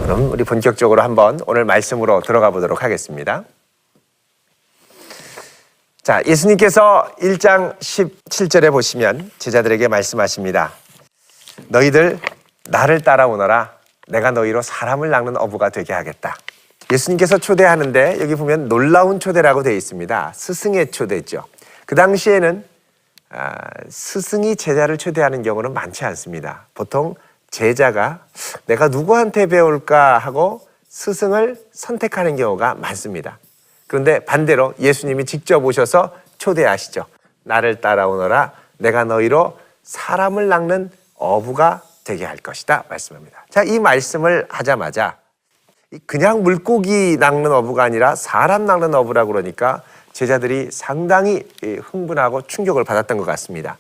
그럼 우리 본격적으로 한번 오늘 말씀으로 들어가 보도록 하겠습니다. 자, 예수님께서 1장 17절에 보시면 제자들에게 말씀하십니다. 너희들 나를 따라오너라. 내가 너희로 사람을 낚는 어부가 되게 하겠다. 예수님께서 초대하는데 여기 보면 놀라운 초대라고 되어 있습니다. 스승의 초대죠. 그 당시에는 스승이 제자를 초대하는 경우는 많지 않습니다. 보통 제자가 내가 누구한테 배울까 하고 스승을 선택하는 경우가 많습니다. 그런데 반대로 예수님이 직접 오셔서 초대하시죠. 나를 따라오너라. 내가 너희로 사람을 낚는 어부가 되게 할 것이다 말씀합니다. 자, 이 말씀을 하자마자 그냥 물고기 낚는 어부가 아니라 사람 낚는 어부라고 그러니까 제자들이 상당히 흥분하고 충격을 받았던 것 같습니다.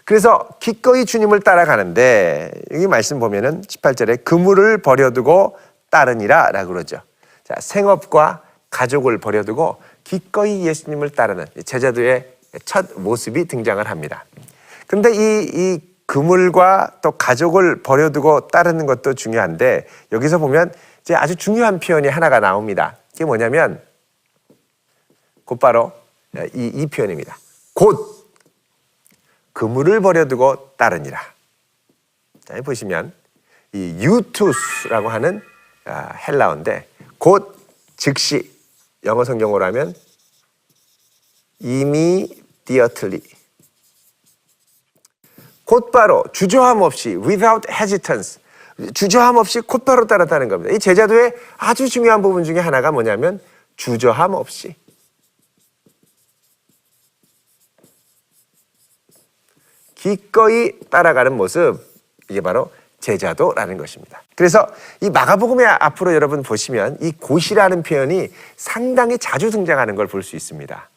그래서 기꺼이 주님을 따라가는데 여기 말씀 보면은 18절에 그물을 버려두고 따르니라 라고 그러죠. 자, 생업과 가족을 버려두고 기꺼이 예수님을 따르는 제자들의 첫 모습이 등장을 합니다. 그런데 이 그물과 또 가족을 버려두고 따르는 것도 중요한데 여기서 보면 이제 아주 중요한 표현이 하나가 나옵니다. 그게 뭐냐면 곧바로 이 표현입니다. 곧 그물을 버려두고 따르니라. 자, 보시면 이 유투스라고 하는 헬라어인데 곧 즉시 영어 성경으로 하면 immediately 곧바로 주저함 없이 without hesitance 주저함 없이 곧바로 따랐다는 겁니다. 이 제자도의 아주 중요한 부분 중에 하나가 뭐냐면 주저함 없이 기꺼이 따라가는 모습, 이게 바로 제자도라는 것입니다. 그래서 이 마가복음에 앞으로 여러분 보시면 이 곧이라는 표현이 상당히 자주 등장하는 걸 볼 수 있습니다.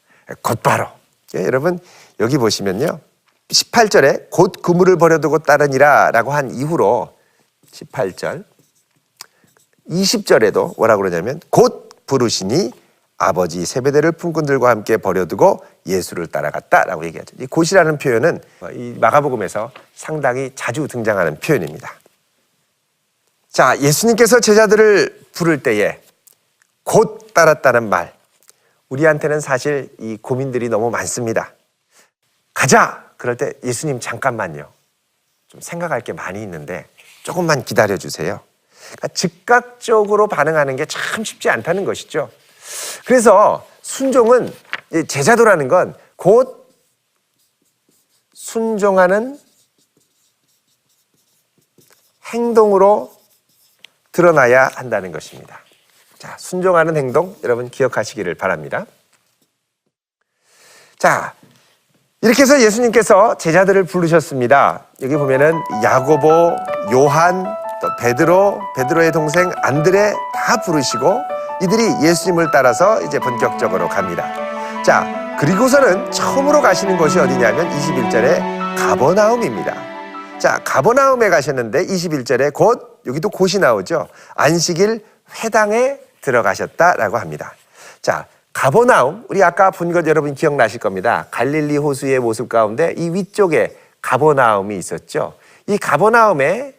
곧바로. 여러분 여기 보시면요. 18절에 곧 그물을 버려두고 따르니라 라고 한 이후로 18절 20절에도 뭐라고 그러냐면 곧 부르시니 아버지 세베대를 품꾼들과 함께 버려두고 예수를 따라갔다라고 얘기하죠. 이 곧이라는 표현은 이 마가복음에서 상당히 자주 등장하는 표현입니다. 자, 예수님께서 제자들을 부를 때에 곧 따랐다는 말, 우리한테는 사실 이 고민들이 너무 많습니다. 가자! 그럴 때 예수님 잠깐만요. 좀 생각할 게 많이 있는데 조금만 기다려주세요. 그러니까 즉각적으로 반응하는 게 참 쉽지 않다는 것이죠. 그래서 순종은 제자도라는 건 곧 순종하는 행동으로 드러나야 한다는 것입니다. 자, 순종하는 행동 여러분 기억하시기를 바랍니다. 자, 이렇게 해서 예수님께서 제자들을 부르셨습니다. 여기 보면은 야고보, 요한, 또 베드로의 동생 안드레 다 부르시고 이들이 예수님을 따라서 이제 본격적으로 갑니다. 자, 그리고서는 처음으로 가시는 곳이 어디냐면 21절에 가버나움입니다. 자, 가버나움에 가셨는데 21절에 곧 여기도 곧이 나오죠. 안식일 회당에 들어가셨다라고 합니다. 자, 가버나움 우리 아까 본 것 여러분 기억나실 겁니다. 갈릴리 호수의 모습 가운데 이 위쪽에 가버나움이 있었죠. 이 가버나움에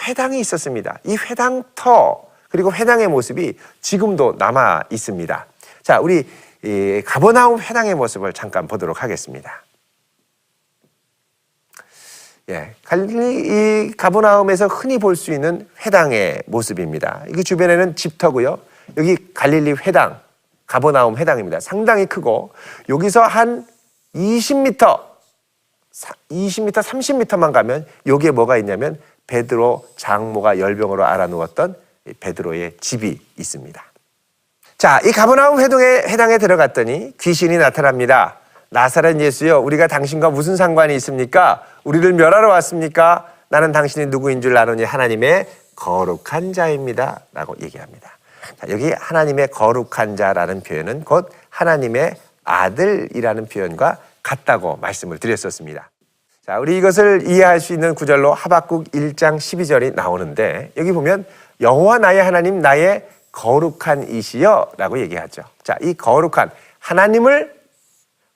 회당이 있었습니다. 이 회당터 그리고 회당의 모습이 지금도 남아 있습니다. 자, 우리 이 가버나움 회당의 모습을 잠깐 보도록 하겠습니다. 갈릴리 이 가버나움에서 흔히 볼 수 있는 회당의 모습입니다. 이 주변에는 집터고요. 여기 갈릴리 회당, 가버나움 회당입니다. 상당히 크고 여기서 한 20m, 30m만 가면 여기에 뭐가 있냐면 베드로 장모가 열병으로 앓아누웠던 베드로의 집이 있습니다. 자, 이 가버나움 회당에 들어갔더니 귀신이 나타납니다. 나사렛 예수여, 우리가 당신과 무슨 상관이 있습니까? 우리를 멸하러 왔습니까? 나는 당신이 누구인 줄 아노니 하나님의 거룩한 자입니다 라고 얘기합니다. 자, 여기 하나님의 거룩한 자라는 표현은 곧 하나님의 아들이라는 표현과 같다고 말씀을 드렸었습니다. 자, 우리 이것을 이해할 수 있는 구절로 하박국 1장 12절이 나오는데 여기 보면 여호와 나의 하나님 나의 거룩한 이시여 라고 얘기하죠. 자, 이 거룩한 하나님을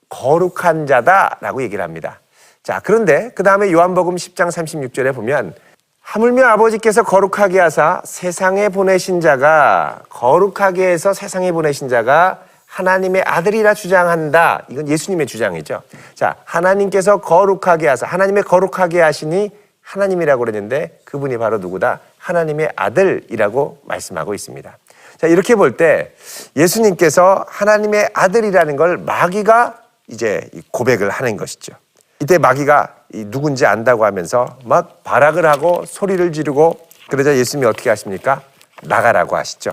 거룩한 자다라고 얘기를 합니다. 자, 그런데 그 다음에 요한복음 10장 36절에 보면 하물며 아버지께서 거룩하게 하사 세상에 보내신 자가 거룩하게 해서 세상에 보내신 자가 하나님의 아들이라 주장한다. 이건 예수님의 주장이죠. 자, 하나님께서 거룩하게 하사 하나님의 거룩하게 하시니 하나님이라고 그러는데 그분이 바로 누구다? 하나님의 아들이라고 말씀하고 있습니다. 자, 이렇게 볼 때 예수님께서 하나님의 아들이라는 걸 마귀가 이제 고백을 하는 것이죠. 이때 마귀가 누군지 안다고 하면서 막 발악을 하고 소리를 지르고 그러자 예수님이 어떻게 하십니까? 나가라고 하시죠.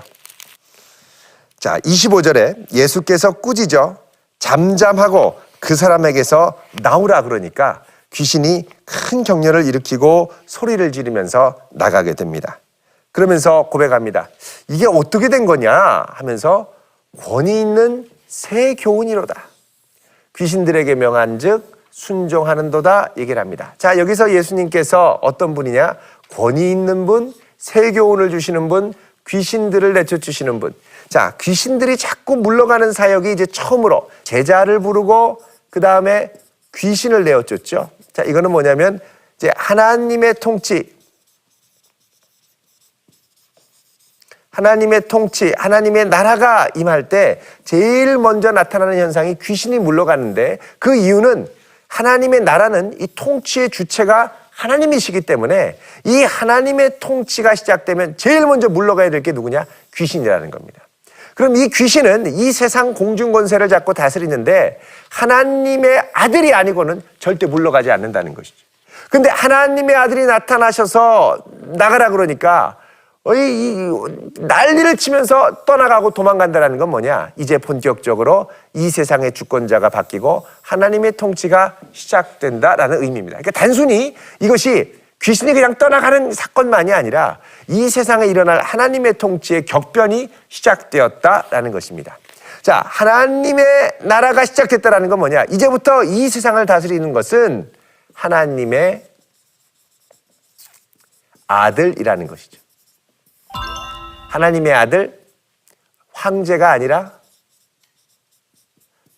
자, 25절에 예수께서 꾸짖어 잠잠하고 그 사람에게서 나오라 그러니까 귀신이 큰 격려를 일으키고 소리를 지르면서 나가게 됩니다. 그러면서 고백합니다. 이게 어떻게 된 거냐 하면서 권위 있는 새 교훈이로다. 귀신들에게 명한즉 순종하는도다 얘기를 합니다. 자, 여기서 예수님께서 어떤 분이냐? 권위 있는 분, 새 교훈을 주시는 분, 귀신들을 내쫓으시는 분. 자, 귀신들이 자꾸 물러가는 사역이 이제 처음으로 제자를 부르고 그 다음에 귀신을 내어쫓죠. 자, 이거는 뭐냐면 이제 하나님의 통치, 하나님의 나라가 임할 때 제일 먼저 나타나는 현상이 귀신이 물러가는데 그 이유는 하나님의 나라는 이 통치의 주체가 하나님이시기 때문에 이 하나님의 통치가 시작되면 제일 먼저 물러가야 될 게 누구냐? 귀신이라는 겁니다. 그럼 이 귀신은 이 세상 공중권세를 잡고 다스리는데 하나님의 아들이 아니고는 절대 물러가지 않는다는 것이죠. 근데 하나님의 아들이 나타나셔서 나가라 그러니까 난리를 치면서 떠나가고 도망간다는 건 뭐냐? 이제 본격적으로 이 세상의 주권자가 바뀌고 하나님의 통치가 시작된다라는 의미입니다. 그러니까 단순히 이것이 귀신이 그냥 떠나가는 사건만이 아니라 이 세상에 일어날 하나님의 통치의 격변이 시작되었다라는 것입니다. 자, 하나님의 나라가 시작됐다라는 건 뭐냐? 이제부터 이 세상을 다스리는 것은 하나님의 아들이라는 것이죠. 하나님의 아들, 황제가 아니라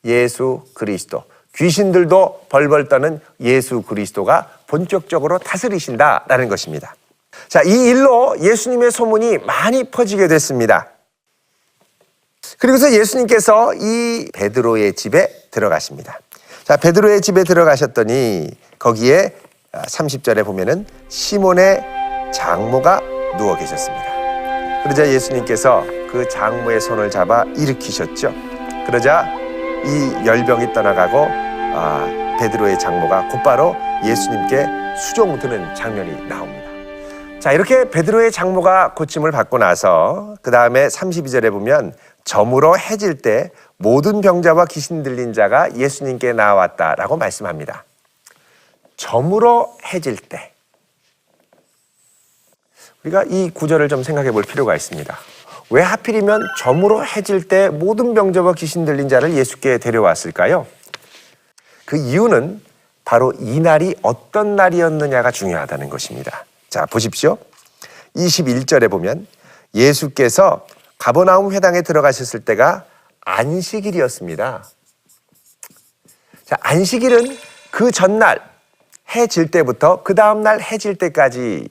예수 그리스도. 귀신들도 벌벌 떠는 예수 그리스도가 본격적으로 다스리신다라는 것입니다. 자, 이 일로 예수님의 소문이 많이 퍼지게 됐습니다. 그리고서 예수님께서 이 베드로의 집에 들어가십니다. 자, 베드로의 집에 들어가셨더니 거기에 30절에 보면은 시몬의 장모가 누워 계셨습니다. 그러자 예수님께서 그 장모의 손을 잡아 일으키셨죠. 그러자 이 열병이 떠나가고 베드로의 장모가 곧바로 예수님께 수종드는 장면이 나옵니다. 자, 이렇게 베드로의 장모가 고침을 받고 나서 그 다음에 32절에 보면 저물어 해질 때 모든 병자와 귀신 들린 자가 예수님께 나왔다라고 말씀합니다. 저물어 해질 때. 우리가 이 구절을 좀 생각해 볼 필요가 있습니다. 왜 하필이면 저물어 해질 때 모든 병자와 귀신 들린 자를 예수께 데려왔을까요? 그 이유는 바로 이 날이 어떤 날이었느냐가 중요하다는 것입니다. 자, 보십시오. 21절에 보면 예수께서 가버나움 회당에 들어가셨을 때가 안식일이었습니다. 자, 안식일은 그 전날 해 질 때부터 그 다음날 해질 때까지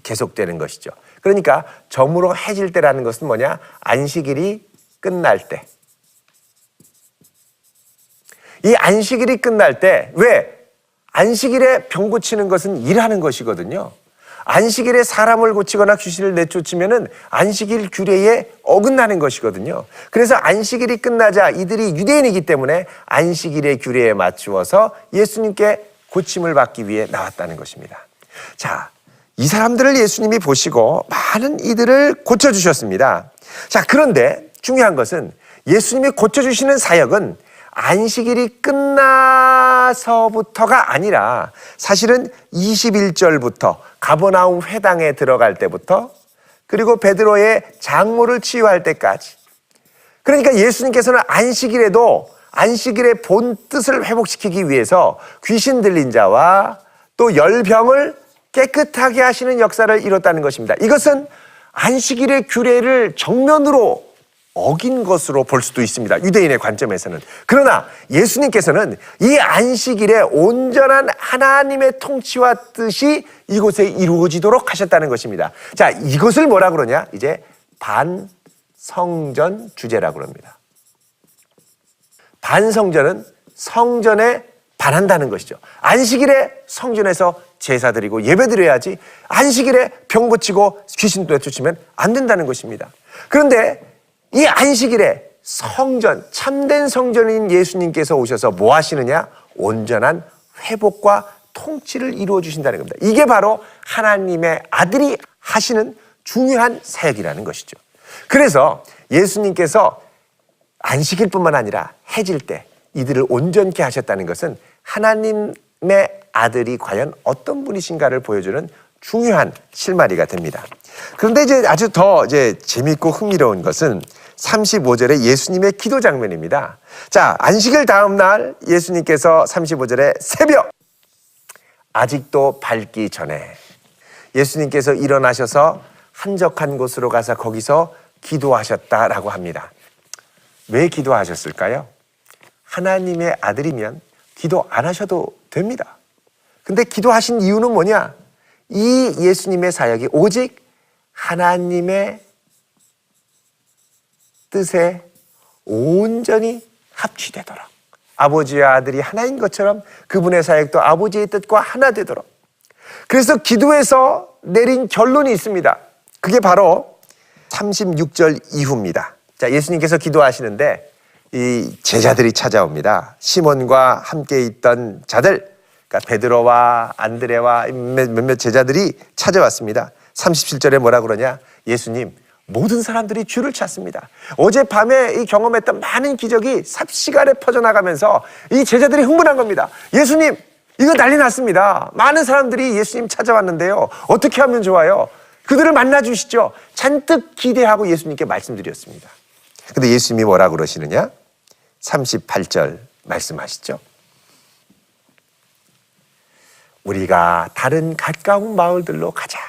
계속되는 것이죠. 그러니까 저물어 해질 때라는 것은 뭐냐? 안식일이 끝날 때. 이 안식일이 끝날 때, 왜? 안식일에 병 고치는 것은 일하는 것이거든요. 안식일에 사람을 고치거나 귀신을 내쫓으면은 안식일 규례에 어긋나는 것이거든요. 그래서 안식일이 끝나자 이들이 유대인이기 때문에 안식일의 규례에 맞추어서 예수님께 고침을 받기 위해 나왔다는 것입니다. 자, 이 사람들을 예수님이 보시고 많은 이들을 고쳐주셨습니다. 자, 그런데 중요한 것은 예수님이 고쳐주시는 사역은 안식일이 끝나서부터가 아니라 사실은 21절부터 가버나움 회당에 들어갈 때부터 그리고 베드로의 장모를 치유할 때까지, 그러니까 예수님께서는 안식일에도 안식일의 본 뜻을 회복시키기 위해서 귀신 들린 자와 또 열병을 깨끗하게 하시는 역사를 이뤘다는 것입니다. 이것은 안식일의 규례를 정면으로 어긴 것으로 볼 수도 있습니다. 유대인의 관점에서는. 그러나 예수님께서는 이 안식일에 온전한 하나님의 통치와 뜻이 이곳에 이루어지도록 하셨다는 것입니다. 자, 이것을 뭐라 그러냐? 이제 반성전 주제라고 합니다. 반성전은 성전에 반한다는 것이죠. 안식일에 성전에서 제사 드리고 예배 드려야지 안식일에 병 고치고 귀신 내쫓으면 안 된다는 것입니다. 그런데 이 안식일에 성전, 참된 성전인 예수님께서 오셔서 뭐 하시느냐? 온전한 회복과 통치를 이루어 주신다는 겁니다. 이게 바로 하나님의 아들이 하시는 중요한 사역이라는 것이죠. 그래서 예수님께서 안식일뿐만 아니라 해질 때 이들을 온전케 하셨다는 것은 하나님의 아들이 과연 어떤 분이신가를 보여주는 중요한 실마리가 됩니다. 그런데 이제 아주 더 재밌고 흥미로운 것은 35절의 예수님의 기도 장면입니다. 자, 안식일 다음 날 예수님께서 35절에 새벽 아직도 밝기 전에 예수님께서 일어나셔서 한적한 곳으로 가서 거기서 기도하셨다라고 합니다. 왜 기도하셨을까요? 하나님의 아들이면 기도 안 하셔도 됩니다. 근데 기도하신 이유는 뭐냐? 이 예수님의 사역이 오직 하나님의 뜻에 온전히 합치되도록, 아버지와 아들이 하나인 것처럼 그분의 사역도 아버지의 뜻과 하나 되도록. 그래서 기도에서 내린 결론이 있습니다. 그게 바로 36절 이후입니다. 자, 예수님께서 기도하시는데 이 제자들이 찾아옵니다. 시몬과 함께 있던 자들, 그러니까 베드로와 안드레와 몇몇 제자들이 찾아왔습니다. 37절에 뭐라 그러냐? 예수님, 모든 사람들이 주를 찾습니다. 어젯밤에 이 경험했던 많은 기적이 삽시간에 퍼져나가면서 이 제자들이 흥분한 겁니다. 예수님, 이거 난리 났습니다. 많은 사람들이 예수님 찾아왔는데요. 어떻게 하면 좋아요? 그들을 만나주시죠. 잔뜩 기대하고 예수님께 말씀드렸습니다. 근데 예수님이 뭐라 그러시느냐? 38절 말씀하시죠. 우리가 다른 가까운 마을들로 가자.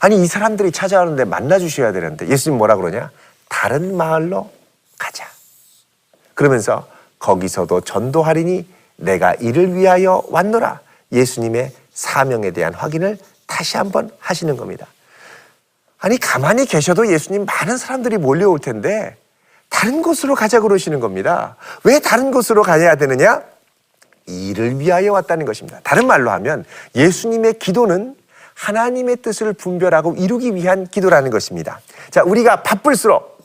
아니, 이 사람들이 찾아오는데 만나주셔야 되는데 예수님 뭐라 그러냐? 다른 마을로 가자. 그러면서 거기서도 전도하리니 내가 이를 위하여 왔노라. 예수님의 사명에 대한 확인을 다시 한번 하시는 겁니다. 아니, 가만히 계셔도 예수님 많은 사람들이 몰려올 텐데 다른 곳으로 가자 그러시는 겁니다. 왜 다른 곳으로 가야 되느냐? 이를 위하여 왔다는 것입니다. 다른 말로 하면 예수님의 기도는 하나님의 뜻을 분별하고 이루기 위한 기도라는 것입니다. 자, 우리가 바쁠수록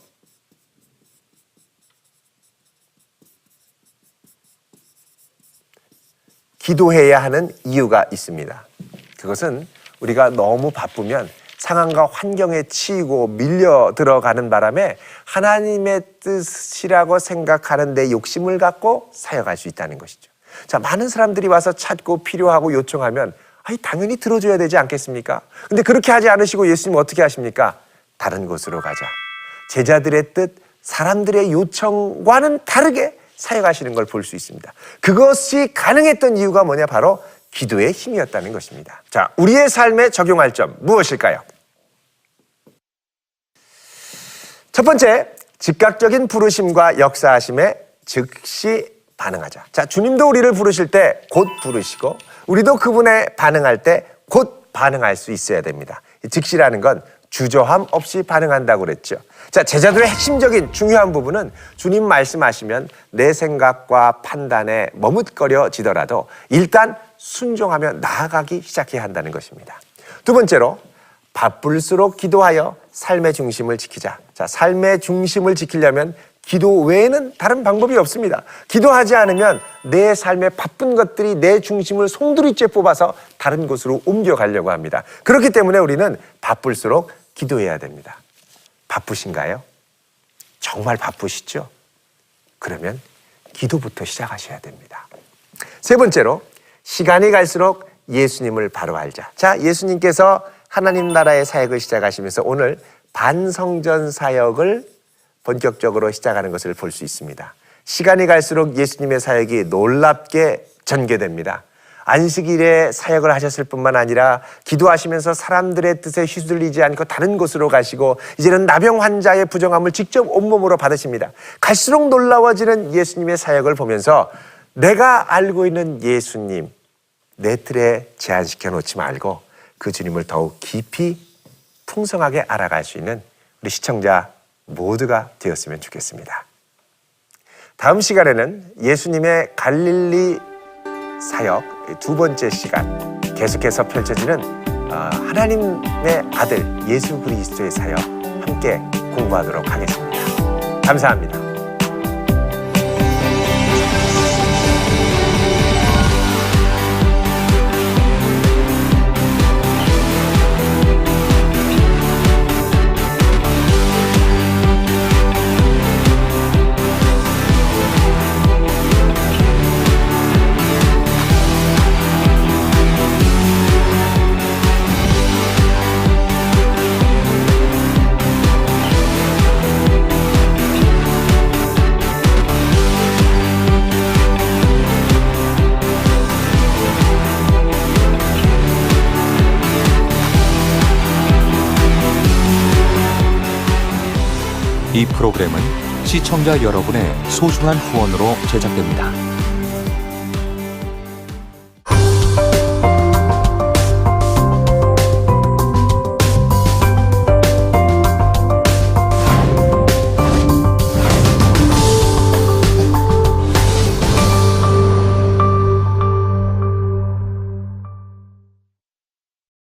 기도해야 하는 이유가 있습니다. 그것은 우리가 너무 바쁘면 상황과 환경에 치이고 밀려 들어가는 바람에 하나님의 뜻이라고 생각하는 내 욕심을 갖고 사역할 수 있다는 것이죠. 자, 많은 사람들이 와서 찾고 필요하고 요청하면 당연히 들어줘야 되지 않겠습니까? 근데 그렇게 하지 않으시고 예수님은 어떻게 하십니까? 다른 곳으로 가자. 제자들의 뜻, 사람들의 요청과는 다르게 사역하시는 걸 볼 수 있습니다. 그것이 가능했던 이유가 뭐냐? 바로 기도의 힘이었다는 것입니다. 자, 우리의 삶에 적용할 점 무엇일까요? 첫 번째, 즉각적인 부르심과 역사하심에 즉시 반응하자. 자, 주님도 우리를 부르실 때 곧 부르시고 우리도 그분에 반응할 때 곧 반응할 수 있어야 됩니다. 즉시라는 건 주저함 없이 반응한다고 그랬죠. 자, 제자들의 핵심적인 중요한 부분은 주님 말씀하시면 내 생각과 판단에 머뭇거려지더라도 일단 순종하며 나아가기 시작해야 한다는 것입니다. 두 번째로, 바쁠수록 기도하여 삶의 중심을 지키자. 자, 삶의 중심을 지키려면 기도 외에는 다른 방법이 없습니다. 기도하지 않으면 내 삶의 바쁜 것들이 내 중심을 송두리째 뽑아서 다른 곳으로 옮겨가려고 합니다. 그렇기 때문에 우리는 바쁠수록 기도해야 됩니다. 바쁘신가요? 정말 바쁘시죠? 그러면 기도부터 시작하셔야 됩니다. 세 번째로, 시간이 갈수록 예수님을 바로 알자. 자, 예수님께서 하나님 나라의 사역을 시작하시면서 오늘 반성전 사역을 본격적으로 시작하는 것을 볼 수 있습니다. 시간이 갈수록 예수님의 사역이 놀랍게 전개됩니다. 안식일에 사역을 하셨을 뿐만 아니라 기도하시면서 사람들의 뜻에 휘둘리지 않고 다른 곳으로 가시고 이제는 나병 환자의 부정함을 직접 온몸으로 받으십니다. 갈수록 놀라워지는 예수님의 사역을 보면서 내가 알고 있는 예수님, 내 틀에 제한시켜 놓지 말고 그 주님을 더욱 깊이 풍성하게 알아갈 수 있는 우리 시청자 모두가 되었으면 좋겠습니다. 다음 시간에는 예수님의 갈릴리 사역 두 번째 시간 계속해서 펼쳐지는 하나님의 아들 예수 그리스도의 사역 함께 공부하도록 하겠습니다. 감사합니다. 이 프로그램은 시청자 여러분의 소중한 후원으로 제작됩니다.